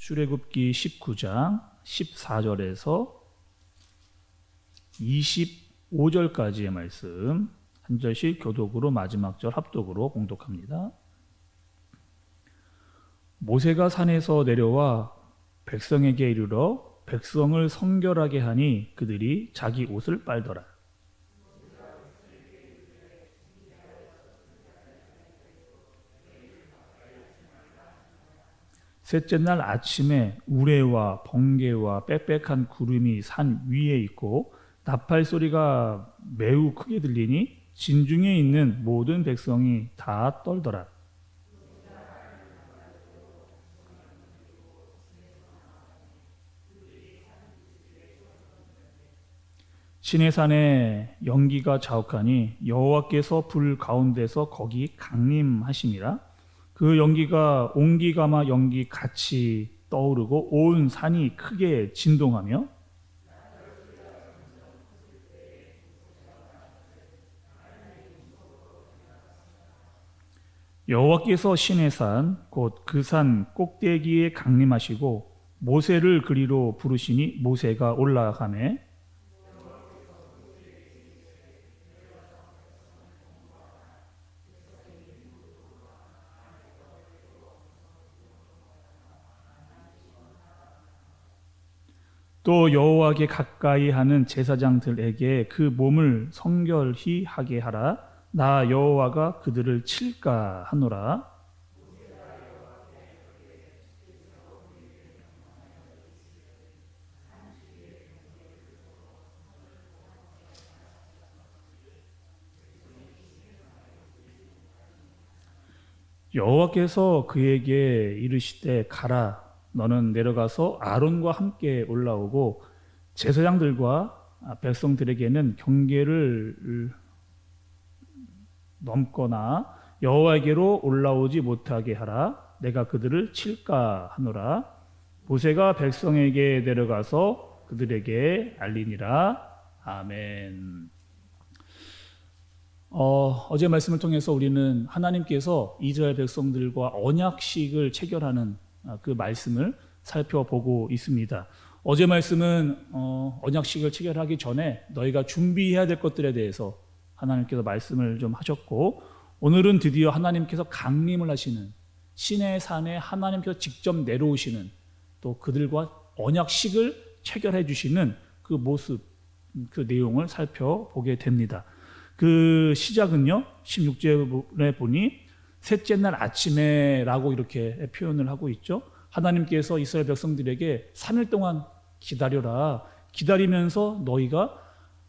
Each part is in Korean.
출애굽기 19장 14절에서 25절까지의 말씀 한 절씩 교독으로 마지막 절 합독으로 봉독합니다. 모세가 산에서 내려와 백성에게 이르러 백성을 성결하게 하니 그들이 자기 옷을 빨더라. 셋째 날 아침에 우레와 번개와 빽빽한 구름이 산 위에 있고 나팔 소리가 매우 크게 들리니 진중에 있는 모든 백성이 다 떨더라. 시내산에 연기가 자욱하니 여호와께서 불 가운데서 거기 강림하심이라. 그 연기가 옹기가마 연기 같이 떠오르고 온 산이 크게 진동하며 여호와께서 시내산 곧 그 산 꼭대기에 강림하시고 모세를 그리로 부르시니 모세가 올라가매 또 여호와께 가까이 하는 제사장들에게 그 몸을 성결히 하게 하라. 나 여호와가 그들을 칠까 하노라. 여호와께서 그에게 이르시되 가라. 너는 내려가서 아론과 함께 올라오고 제사장들과 백성들에게는 경계를 넘거나 여호와에게로 올라오지 못하게 하라. 내가 그들을 칠까 하노라. 모세가 백성에게 내려가서 그들에게 알리니라. 아멘. 어제 말씀을 통해서 우리는 하나님께서 이스라엘 백성들과 언약식을 체결하는 그 말씀을 살펴보고 있습니다. 어제 말씀은 언약식을 체결하기 전에 너희가 준비해야 될 것들에 대해서 하나님께서 말씀을 좀 하셨고, 오늘은 드디어 하나님께서 강림을 하시는 시내 산에 하나님께서 직접 내려오시는 또 그들과 언약식을 체결해 주시는 그 모습, 그 내용을 살펴보게 됩니다. 그 시작은요 16절에 보니 셋째 날 아침에 라고 이렇게 표현을 하고 있죠. 하나님께서 이스라엘 백성들에게 3일 동안 기다려라. 기다리면서 너희가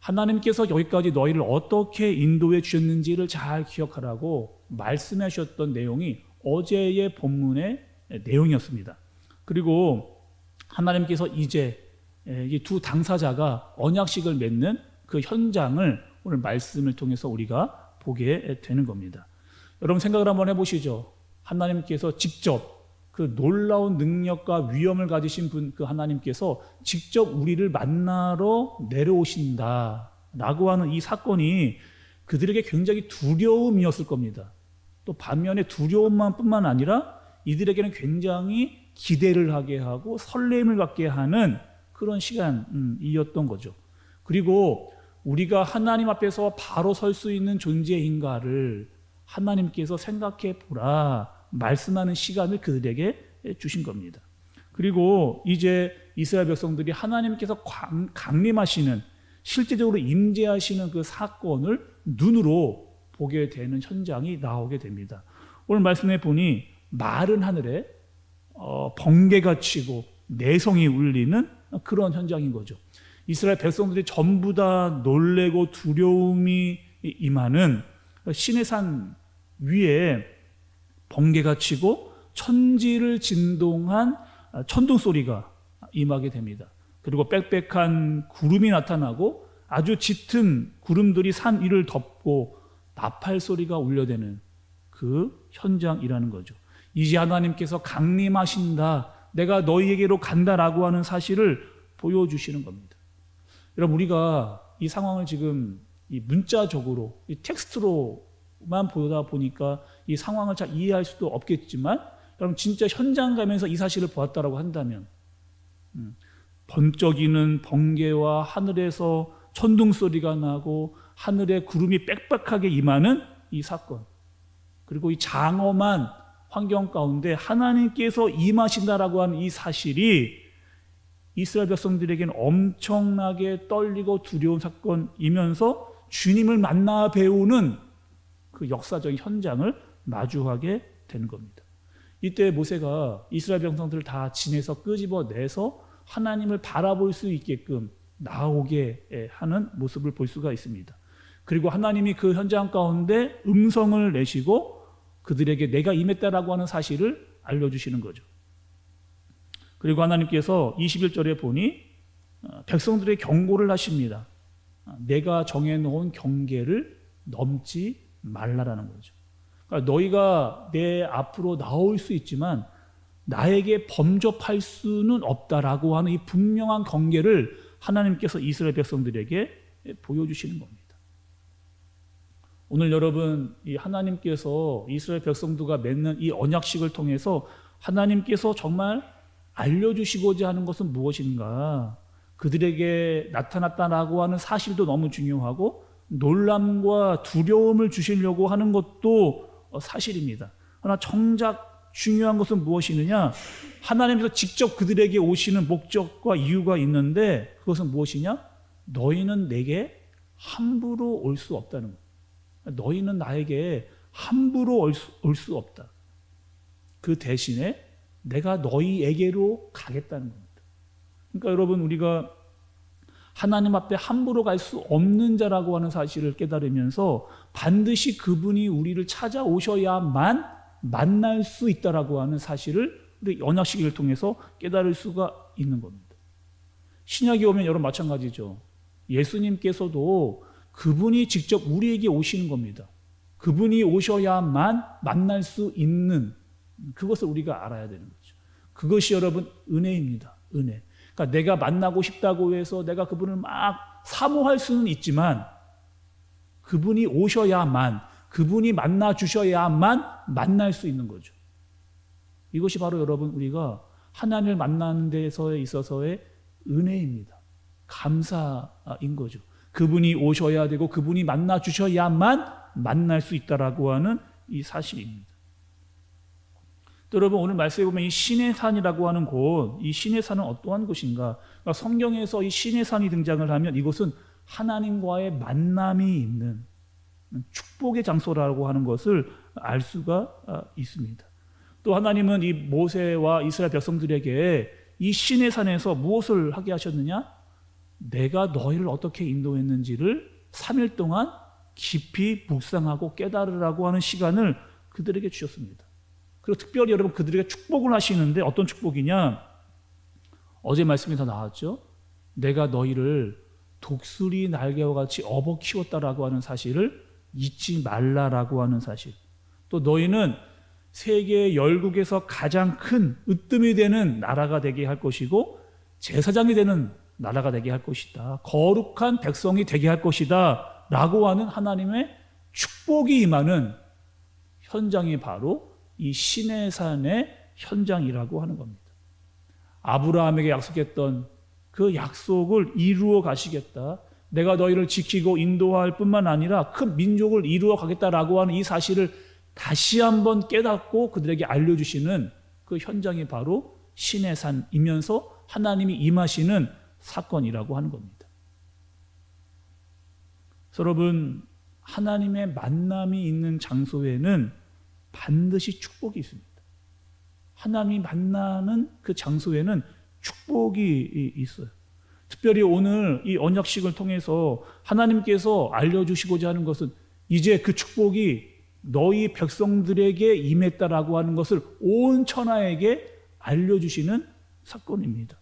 하나님께서 여기까지 너희를 어떻게 인도해 주셨는지를 잘 기억하라고 말씀하셨던 내용이 어제의 본문의 내용이었습니다. 그리고 하나님께서 이제 이 두 당사자가 언약식을 맺는 그 현장을 오늘 말씀을 통해서 우리가 보게 되는 겁니다. 여러분 생각을 한번 해보시죠. 하나님께서 직접 그 놀라운 능력과 위엄을 가지신 분, 그 하나님께서 직접 우리를 만나러 내려오신다라고 하는 이 사건이 그들에게 굉장히 두려움이었을 겁니다. 또 반면에 두려움만 뿐만 아니라 이들에게는 굉장히 기대를 하게 하고 설렘을 갖게 하는 그런 시간이었던 거죠. 그리고 우리가 하나님 앞에서 바로 설 수 있는 존재인가를 하나님께서 생각해 보라 말씀하는 시간을 그들에게 주신 겁니다. 그리고 이제 이스라엘 백성들이 하나님께서 강림하시는, 실제적으로 임재하시는 그 사건을 눈으로 보게 되는 현장이 나오게 됩니다. 오늘 말씀해 보니 마른 하늘에 번개가 치고 내성이 울리는 그런 현장인 거죠. 이스라엘 백성들이 전부 다 놀래고 두려움이 임하는 시내산 위에 번개가 치고 천지를 진동한 천둥 소리가 임하게 됩니다. 그리고 빽빽한 구름이 나타나고 아주 짙은 구름들이 산 위를 덮고 나팔 소리가 울려대는 그 현장이라는 거죠. 이제 하나님께서 강림하신다, 내가 너희에게로 간다라고 하는 사실을 보여주시는 겁니다. 여러분, 우리가 이 상황을 지금 이 문자적으로 이 텍스트로만 보다 보니까 이 상황을 잘 이해할 수도 없겠지만, 여러분 진짜 현장 가면서 이 사실을 보았다라고 한다면 번쩍이는 번개와 하늘에서 천둥 소리가 나고 하늘에 구름이 빽빽하게 임하는 이 사건, 그리고 이 장엄한 환경 가운데 하나님께서 임하신다라고 하는 이 사실이 이스라엘 백성들에게는 엄청나게 떨리고 두려운 사건이면서 주님을 만나 배우는 그 역사적인 현장을 마주하게 되는 겁니다. 이때 모세가 이스라엘 백성들을 다 진에서 끄집어내서 하나님을 바라볼 수 있게끔 나오게 하는 모습을 볼 수가 있습니다. 그리고 하나님이 그 현장 가운데 음성을 내시고 그들에게 내가 임했다라고 하는 사실을 알려주시는 거죠. 그리고 하나님께서 21절에 보니 백성들의 경고를 하십니다. 내가 정해놓은 경계를 넘지 말라라는 거죠. 그러니까 너희가 내 앞으로 나올 수 있지만 나에게 범접할 수는 없다라고 하는 이 분명한 경계를 하나님께서 이스라엘 백성들에게 보여주시는 겁니다. 오늘 여러분, 이 하나님께서 이스라엘 백성들과 맺는 이 언약식을 통해서 하나님께서 정말 알려주시고자 하는 것은 무엇인가? 그들에게 나타났다라고 하는 사실도 너무 중요하고 놀람과 두려움을 주시려고 하는 것도 사실입니다. 그러나 정작 중요한 것은 무엇이느냐? 하나님께서 직접 그들에게 오시는 목적과 이유가 있는데 그것은 무엇이냐? 너희는 내게 함부로 올 수 없다는 거예요. 너희는 나에게 함부로 올 수 없다. 그 대신에 내가 너희에게로 가겠다는 겁니다. 그러니까 여러분, 우리가 하나님 앞에 함부로 갈 수 없는 자라고 하는 사실을 깨달으면서 반드시 그분이 우리를 찾아오셔야만 만날 수 있다라고 하는 사실을 우리 언약식을 통해서 깨달을 수가 있는 겁니다. 신약에 오면 여러분 마찬가지죠. 예수님께서도 그분이 직접 우리에게 오시는 겁니다. 그분이 오셔야만 만날 수 있는 그것을 우리가 알아야 되는 거죠. 그것이 여러분 은혜입니다. 은혜. 그러니까 내가 만나고 싶다고 해서 내가 그분을 막 사모할 수는 있지만 그분이 오셔야만, 그분이 만나 주셔야만 만날 수 있는 거죠. 이것이 바로 여러분 우리가 하나님을 만나는 데에 있어서의 은혜입니다. 감사인 거죠. 그분이 오셔야 되고 그분이 만나 주셔야만 만날 수 있다라고 하는 이 사실입니다. 또 여러분, 오늘 말씀에 보면 이 신의 산이라고 하는 곳, 이 신의 산은 어떠한 곳인가? 그러니까 성경에서 이 신의 산이 등장을 하면 이곳은 하나님과의 만남이 있는 축복의 장소라고 하는 것을 알 수가 있습니다. 또 하나님은 이 모세와 이스라엘 백성들에게 이 신의 산에서 무엇을 하게 하셨느냐? 내가 너희를 어떻게 인도했는지를 3일 동안 깊이 묵상하고 깨달으라고 하는 시간을 그들에게 주셨습니다. 그리고 특별히 여러분 그들에게 축복을 하시는데 어떤 축복이냐? 어제 말씀이 다 나왔죠. 내가 너희를 독수리 날개와 같이 업어 키웠다라고 하는 사실을 잊지 말라라고 하는 사실. 또 너희는 세계 열국에서 가장 큰 으뜸이 되는 나라가 되게 할 것이고 제사장이 되는 나라가 되게 할 것이다. 거룩한 백성이 되게 할 것이다. 라고 하는 하나님의 축복이 임하는 현장이 바로 이 신의 산의 현장이라고 하는 겁니다. 아브라함에게 약속했던 그 약속을 이루어 가시겠다. 내가 너희를 지키고 인도할 뿐만 아니라 큰 민족을 이루어 가겠다라고 하는 이 사실을 다시 한번 깨닫고 그들에게 알려주시는 그 현장이 바로 신의 산이면서 하나님이 임하시는 사건이라고 하는 겁니다. 여러분, 하나님의 만남이 있는 장소에는 반드시 축복이 있습니다. 하나님이 만나는 그 장소에는 축복이 있어요. 특별히 오늘 이 언약식을 통해서 하나님께서 알려주시고자 하는 것은 이제 그 축복이 너희 백성들에게 임했다라고 하는 것을 온 천하에게 알려주시는 사건입니다.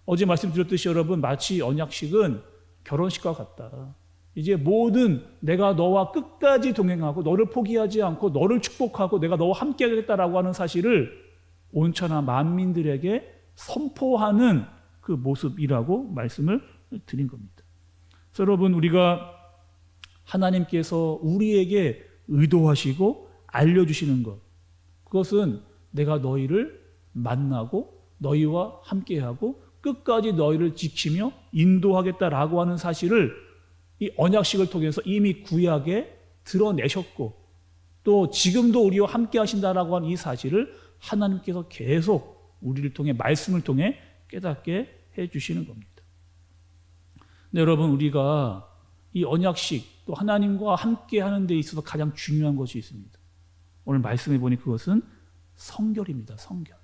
어제 말씀드렸듯이 여러분, 마치 언약식은 결혼식과 같다. 이제 모든 내가 너와 끝까지 동행하고 너를 포기하지 않고 너를 축복하고 내가 너와 함께 하겠다라고 하는 사실을 온 천하 만민들에게 선포하는 그 모습이라고 말씀을 드린 겁니다. 그래서 여러분, 우리가 하나님께서 우리에게 의도하시고 알려주시는 것, 그것은 내가 너희를 만나고 너희와 함께하고 끝까지 너희를 지키며 인도하겠다라고 하는 사실을 이 언약식을 통해서 이미 구약에 드러내셨고 또 지금도 우리와 함께 하신다라고 하는 이 사실을 하나님께서 계속 우리를 통해 말씀을 통해 깨닫게 해주시는 겁니다. 네, 여러분, 우리가 이 언약식 또 하나님과 함께 하는 데 있어서 가장 중요한 것이 있습니다. 오늘 말씀해 보니 그것은 성결입니다. 성결.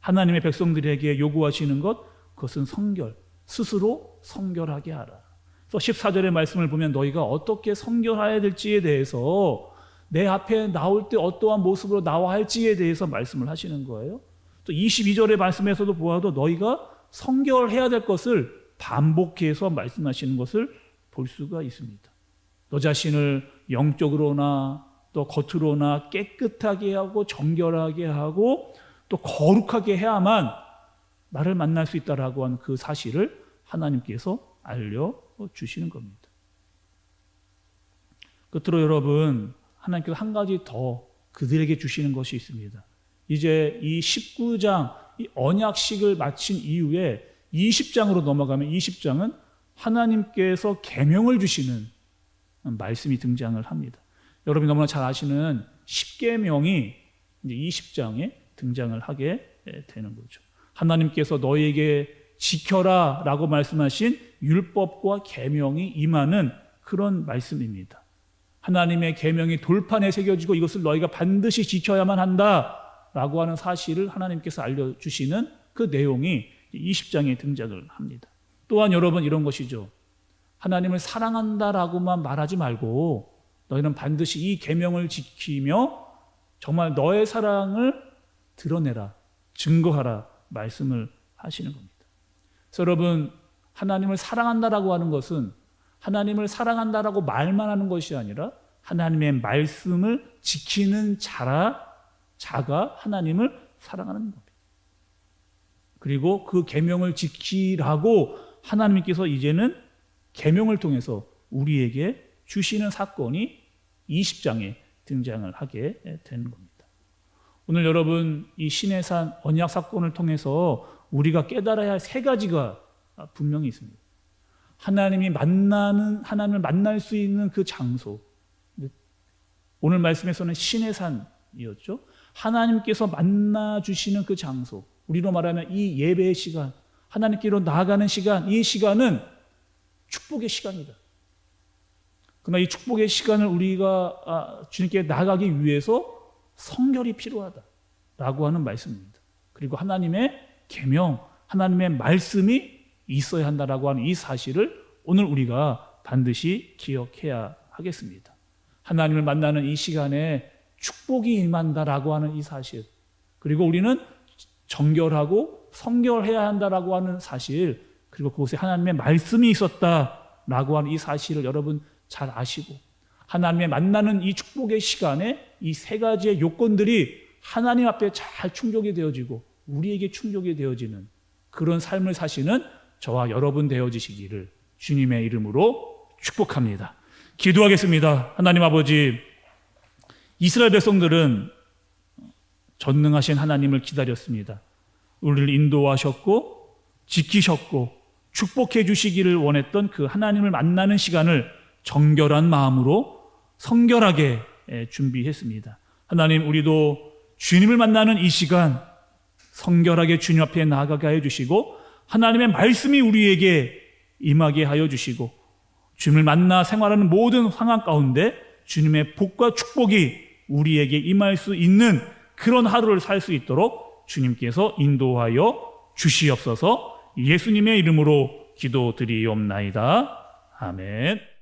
하나님의 백성들에게 요구하시는 것, 그것은 성결. 스스로 성결하게 하라. 그래서 14절의 말씀을 보면 너희가 어떻게 성결해야 될지에 대해서 내 앞에 나올 때 어떠한 모습으로 나와야 할지에 대해서 말씀을 하시는 거예요. 또 22절의 말씀에서도 보아도 너희가 성결해야 될 것을 반복해서 말씀하시는 것을 볼 수가 있습니다. 너 자신을 영적으로나 또 겉으로나 깨끗하게 하고 정결하게 하고 또 거룩하게 해야만 나를 만날 수 있다라고 하는 그 사실을 하나님께서 알려주시는 겁니다. 끝으로 여러분, 하나님께서 한 가지 더 그들에게 주시는 것이 있습니다. 이제 이 19장 이 언약식을 마친 이후에 20장으로 넘어가면 20장은 하나님께서 계명을 주시는 말씀이 등장을 합니다. 여러분이 너무나 잘 아시는 10계명이 이제 20장에 등장을 하게 되는 거죠. 하나님께서 너희에게 지켜라 라고 말씀하신 율법과 계명이 임하는 그런 말씀입니다. 하나님의 계명이 돌판에 새겨지고 이것을 너희가 반드시 지켜야만 한다라고 하는 사실을 하나님께서 알려주시는 그 내용이 20장에 등장을 합니다. 또한 여러분 이런 것이죠. 하나님을 사랑한다라고만 말하지 말고 너희는 반드시 이 계명을 지키며 정말 너의 사랑을 드러내라, 증거하라 말씀을 하시는 겁니다. 그래서 여러분, 하나님을 사랑한다라고 하는 것은 하나님을 사랑한다라고 말만 하는 것이 아니라 하나님의 말씀을 지키는 자가 하나님을 사랑하는 겁니다. 그리고 그 계명을 지키라고 하나님께서 이제는 계명을 통해서 우리에게 주시는 사건이 20장에 등장을 하게 되는 겁니다. 오늘 여러분, 이 시내산 언약 사건을 통해서 우리가 깨달아야 할 세 가지가 분명히 있습니다. 하나님을 만날 수 있는 그 장소. 오늘 말씀에서는 시내산이었죠. 하나님께서 만나 주시는 그 장소. 우리로 말하면 이 예배의 시간, 하나님께로 나아가는 시간, 이 시간은 축복의 시간이다. 그러나 이 축복의 시간을 우리가 주님께 나아가기 위해서 성결이 필요하다라고 하는 말씀입니다. 그리고 하나님의 계명, 하나님의 말씀이 있어야 한다라고 하는 이 사실을 오늘 우리가 반드시 기억해야 하겠습니다. 하나님을 만나는 이 시간에 축복이 임한다라고 하는 이 사실, 그리고 우리는 정결하고 성결해야 한다라고 하는 사실, 그리고 그곳에 하나님의 말씀이 있었다라고 하는 이 사실을 여러분 잘 아시고, 하나님의 만나는 이 축복의 시간에 이 세 가지의 요건들이 하나님 앞에 잘 충족이 되어지고 우리에게 충족이 되어지는 그런 삶을 사시는 저와 여러분 되어지시기를 주님의 이름으로 축복합니다. 기도하겠습니다. 하나님 아버지, 이스라엘 백성들은 전능하신 하나님을 기다렸습니다. 우리를 인도하셨고 지키셨고 축복해 주시기를 원했던 그 하나님을 만나는 시간을 정결한 마음으로 성결하게 준비했습니다. 하나님, 우리도 주님을 만나는 이 시간 성결하게 주님 앞에 나아가게 하여 주시고 하나님의 말씀이 우리에게 임하게 하여 주시고 주님을 만나 생활하는 모든 상황 가운데 주님의 복과 축복이 우리에게 임할 수 있는 그런 하루를 살 수 있도록 주님께서 인도하여 주시옵소서. 예수님의 이름으로 기도드리옵나이다. 아멘.